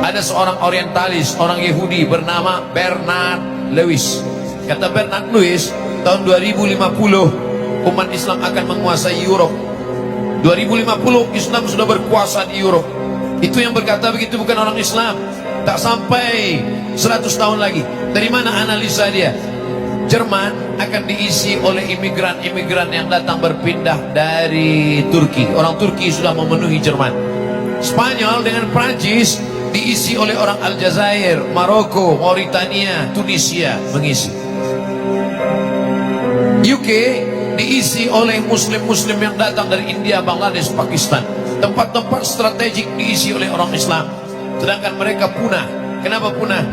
Ada seorang orientalis, orang Yahudi bernama Bernard Lewis. Kata Bernard Lewis, tahun 2050 umat Islam akan menguasai Europe. 2050 Islam sudah berkuasa di Europe. Itu yang berkata begitu bukan orang Islam. Tak sampai 100 tahun lagi. Dari mana analisa dia? Jerman akan diisi oleh imigran-imigran yang datang berpindah dari Turki. Orang Turki sudah memenuhi Jerman. Spanyol dengan Prancis diisi oleh orang Aljazair, Maroko, Mauritania, Tunisia mengisi. UK diisi oleh muslim-muslim yang datang dari India, Bangladesh, Pakistan. Tempat-tempat strategik diisi oleh orang Islam. Sedangkan mereka punah. Kenapa punah?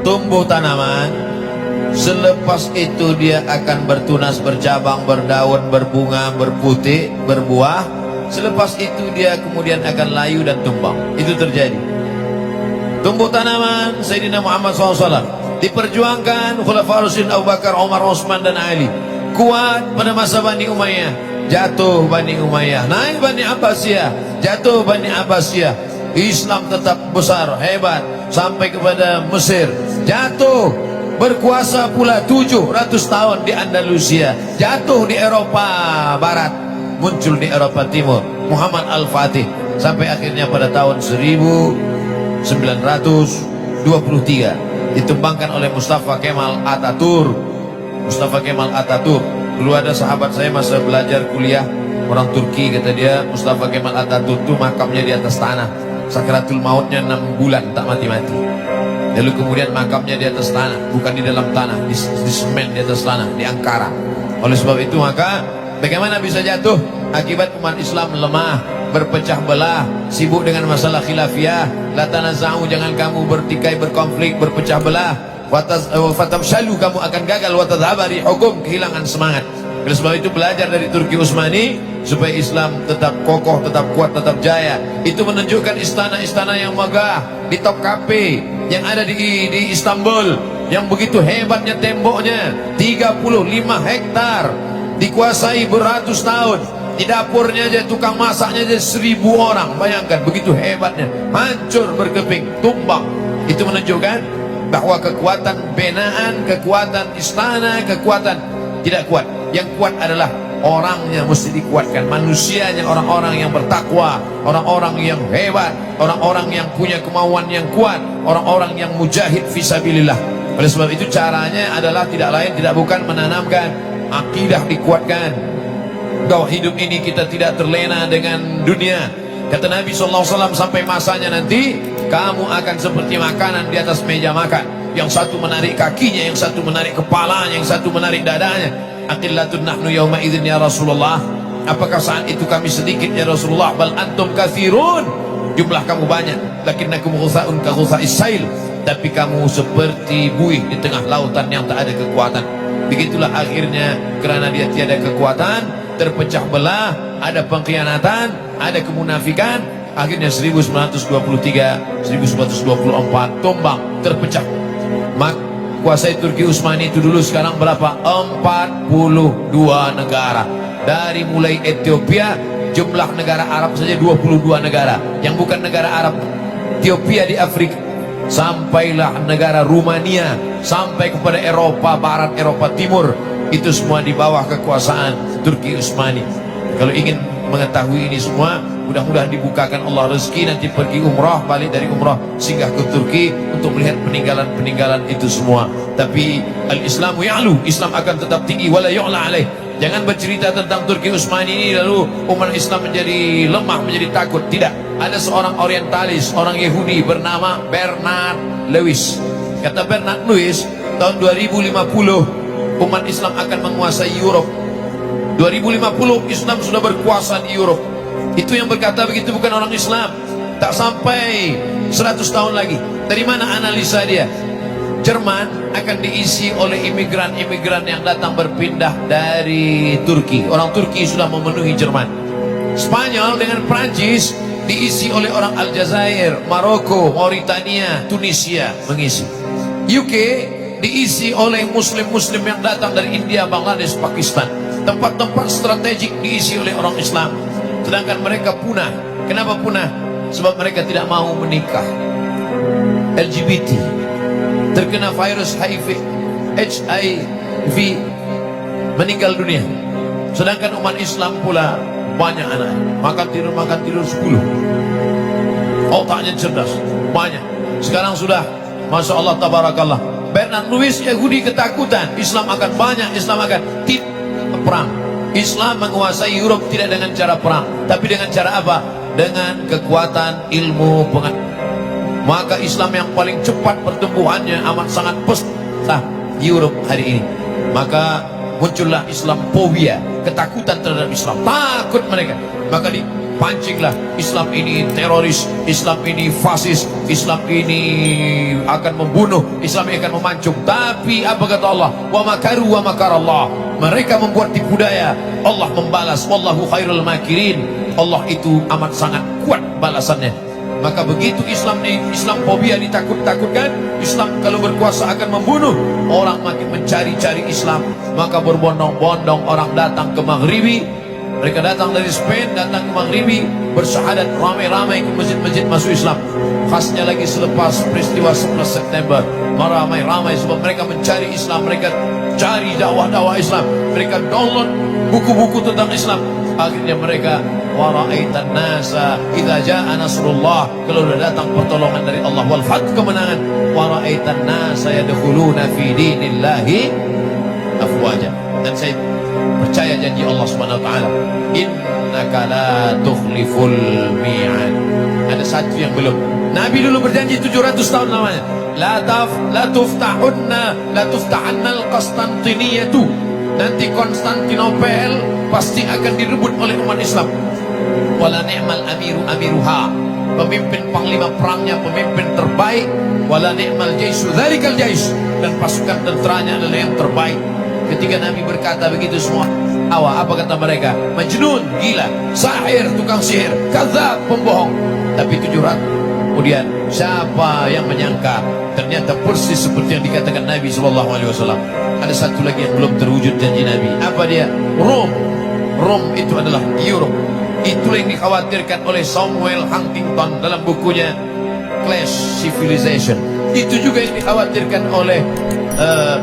Tumbuh tanaman, selepas itu dia akan bertunas, bercabang, berdaun, berbunga, berputih, berbuah. Selepas itu dia kemudian akan layu dan tumbang. Itu terjadi. Tumbuh tanaman Sayyidina Muhammad SAW diperjuangkan Khulafaur Rasyidin Abu Bakar, Umar, Utsman dan Ali. Kuat pada masa Bani Umayyah, jatuh Bani Umayyah. Naik Bani Abbasiyah, jatuh Bani Abbasiyah. Islam tetap besar, hebat sampai kepada Mesir. Jatuh, berkuasa pula 700 tahun di Andalusia. Jatuh di Eropa Barat, muncul di Eropa Timur Muhammad Al-Fatih. Sampai akhirnya pada tahun 1923 ditumbangkan oleh Mustafa Kemal Atatürk. Mustafa Kemal Atatürk, dulu ada sahabat saya masa belajar kuliah, orang Turki, kata dia Mustafa Kemal Atatürk itu makamnya di atas tanah, sakaratul mautnya 6 bulan tak mati-mati. Lalu kemudian makamnya di atas tanah, bukan di dalam tanah, di semen di atas tanah, di Ankara. Oleh sebab itu maka bagaimana bisa jatuh? Akibat umat Islam lemah, berpecah belah, sibuk dengan masalah khilafiyah. La tanaza'u, jangan kamu bertikai, berkonflik, berpecah belah. Fatamshalu, kamu akan gagal. Wa tadhhaba rihukum, kehilangan semangat. Oleh sebab itu belajar dari Turki Utsmani supaya Islam tetap kokoh, tetap kuat, tetap jaya. Itu menunjukkan istana-istana yang megah di Topkapi yang ada di Istanbul, yang begitu hebatnya temboknya, 35 hektar, dikuasai beratus tahun. Di dapurnya aja, tukang masaknya aja 1000 orang. Bayangkan begitu hebatnya, hancur berkeping, tumbang. Itu menunjukkan bahwa kekuatan binaan, kekuatan istana, kekuatan tidak kuat. Yang kuat adalah orangnya, mesti dikuatkan, manusianya, orang-orang yang bertakwa, orang-orang yang hebat, orang-orang yang punya kemauan yang kuat, orang-orang yang mujahid fisabilillah. Oleh sebab itu caranya adalah tidak lain tidak bukan menanamkan akidah, dikuatkan bahwa hidup ini kita tidak terlena dengan dunia. Kata Nabi SAW, sampai masanya nanti kamu akan seperti makanan di atas meja makan, yang satu menarik kakinya, yang satu menarik kepalanya, yang satu menarik dadanya. Aqillatun nahnu yawma idzin ya Rasulullah, apakah saat itu kami sedikit ya Rasulullah? Bal antum katsirun, jumlah kamu banyak. Lakinnakum ghusaun ka ghusa'is sail, tapi kamu seperti buih di tengah lautan yang tak ada kekuatan. Begitulah akhirnya, kerana dia tiada kekuatan, terpecah belah, ada pengkhianatan, ada kemunafikan. Akhirnya 1923, 1924 tumbang, terpecah. Kuasai Turki Utsmani itu dulu, sekarang berapa? 42 negara. Dari mulai Ethiopia, jumlah negara Arab saja 22 negara. Yang bukan negara Arab, Ethiopia di Afrika, sampailah negara Rumania, sampai kepada Eropa Barat, Eropa Timur. Itu semua di bawah kekuasaan Turki Utsmani. Kalau ingin mengetahui ini semua, mudah-mudahan dibukakan Allah rezeki, nanti pergi umrah, balik dari umrah singgah ke Turki untuk melihat peninggalan-peninggalan itu semua. Tapi al-Islamu ya'lu, Islam akan tetap tinggi, wala yu'la alaih. Jangan bercerita tentang Turki Utsmani ini lalu umat Islam menjadi lemah, menjadi takut. Tidak. Ada seorang orientalis, orang Yahudi bernama Bernard Lewis. Kata Bernard Lewis, tahun 2050 umat Islam akan menguasai Europe. 2050 Islam sudah berkuasa di Europe. Itu yang berkata begitu bukan orang Islam. Tak sampai 100 tahun lagi. Dari mana analisa dia? Jerman akan diisi oleh imigran-imigran yang datang berpindah dari Turki. Orang Turki sudah memenuhi Jerman. Spanyol dengan Prancis diisi oleh orang Aljazair, Maroko, Mauritania, Tunisia mengisi. UK diisi oleh muslim-muslim yang datang dari India, Bangladesh, Pakistan. tempat-tempat strategik diisi oleh orang Islam, sedangkan mereka punah. Kenapa punah? Sebab mereka tidak mau menikah. LGBT terkena virus HIV, meninggal dunia. Sedangkan umat Islam pula banyak anak, makan tidur 10. Otaknya cerdas, banyak. Sekarang sudah, Masya Allah, Tabarakallah. Bernard Lewis, Yahudi ketakutan Islam akan banyak, Islam akan tidak perang. Islam menguasai Europe tidak dengan cara perang, tapi dengan cara apa? Dengan kekuatan ilmu pengetahuan. Maka Islam yang paling cepat pertumbuhannya amat sangat pesat di Europe hari ini. Maka muncullah Islamophobia, ketakutan terhadap Islam, takut mereka. Maka dipancinglah Islam ini teroris, Islam ini fasis, Islam ini akan membunuh, Islam ini akan memancung. Tapi apa kata Allah? Wa makaru wa makarallah. Mereka membuat tipu daya, Allah membalas. Wallahu khairul makirin. Allah itu amat sangat kuat balasannya. Maka begitu Islamophobia ditakut-takutkan, Islam kalau berkuasa akan membunuh, orang makin mencari-cari Islam. Maka berbondong-bondong orang datang ke Maghribi. Mereka datang dari Spain, datang ke Maghribi, bersyahadat ramai-ramai ke masjid-masjid masuk Islam. Khasnya lagi selepas peristiwa 11 September, ramai-ramai sebab mereka mencari Islam, mereka cari dakwah-dakwah Islam, mereka download buku-buku tentang Islam. Akhirnya mereka waraitan nasa idza jaa nasrullah, kalau sudah datang pertolongan dari Allah, wal fath, kemenangan, waraitan nasa yadkhuluna fi dinillahi afwaja. Dan saya percaya janji Allah Subhanahu wa taala, innaka la tukhliful mi'ad. Ada satu yang belum. Nabi dulu berjanji 700 tahun lamanya, la tuftahanna al-Qastantiniyatu. Nanti Konstantinopel pasti akan direbut oleh umat Islam. Wala ni'mal amiruha. Pemimpin panglima perangnya pemimpin terbaik. Wala ni'mal jaisu dzalikal jais. Dan pasukan tenteranya adalah yang terbaik. Ketika Nabi berkata begitu, semua apa kata mereka? Majnun, gila, sahir, tukang sihir, kadzab, pembohong. Tapi 700 kemudian siapa yang menyangka ternyata persis seperti yang dikatakan Nabi SAW. Ada satu lagi yang belum terwujud janji Nabi. Apa dia? Rom itu adalah Europe. Itulah yang dikhawatirkan oleh Samuel Huntington dalam bukunya Clash Civilization. Itu juga yang dikhawatirkan oleh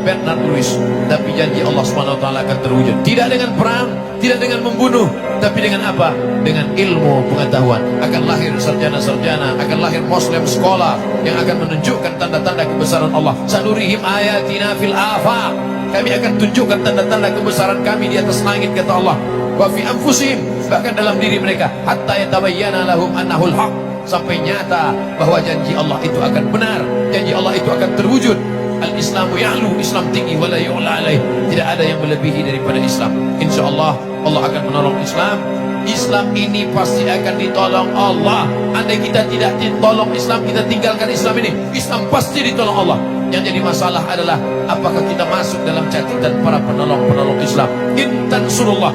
Bernard Lewis. Tapi janji Allah SWT akan terwujud. Tidak dengan perang, tidak dengan membunuh, tapi dengan apa? Dengan ilmu pengetahuan. Akan lahir sarjana-sarjana, akan lahir Muslim sekolah yang akan menunjukkan tanda-tanda kebesaran Allah. Sanurihim ayatina fil afaq. Kami akan tunjukkan tanda-tanda kebesaran kami di atas langit, kata Allah. Wa fi anfusihim, bahkan dalam diri mereka, hatta yatabayyana lahum annahul haq, sampai nyata bahwa janji Allah itu akan benar, janji Allah itu akan terwujud. Al-Islamu ya'lu, Islam tinggi, wala yu'la alaih. Tidak ada yang melebihi daripada Islam. InsyaAllah Allah akan menolong Islam. Islam ini pasti akan ditolong Allah. Andai kita tidak ditolong Islam, kita tinggalkan Islam ini, Islam pasti ditolong Allah. Yang jadi masalah adalah apakah kita masuk dalam catatan para penolong-penolong Islam. In tansurullah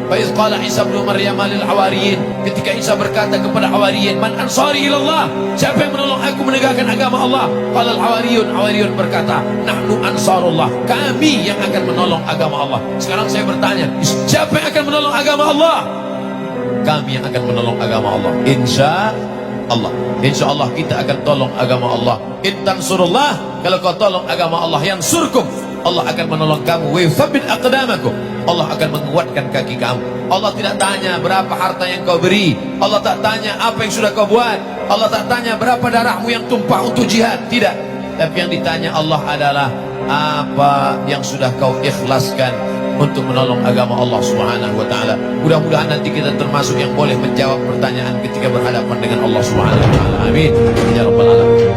fa iz qala Isa bin Maryam lil hawariyin, ketika Isa berkata kepada hawariyin, man ansari ilallah, siapa yang menolong aku menegakkan agama Allah? Qala al hawariyun berkata, nahnu ansarullah, kami yang akan menolong agama Allah. Sekarang saya bertanya, siapa yang akan menolong agama Allah? Kami yang akan menolong agama Allah. Insya Allah kita akan tolong agama Allah. In tansurullah, kalau kau tolong agama Allah, yang surkum, Allah akan menolong kamu. Wa yuthabbit aqdamakum, Allah akan menguatkan kaki kamu. Allah tidak tanya berapa harta yang kau beri, Allah tak tanya apa yang sudah kau buat, Allah tak tanya berapa darahmu yang tumpah untuk jihad, tidak. Tapi yang ditanya Allah adalah apa yang sudah kau ikhlaskan untuk menolong agama Allah Subhanahu wa taala. Mudah-mudahan nanti kita termasuk yang boleh menjawab pertanyaan ketika berhadapan dengan Allah Subhanahu wa taala. Amin ya rabbal alamin.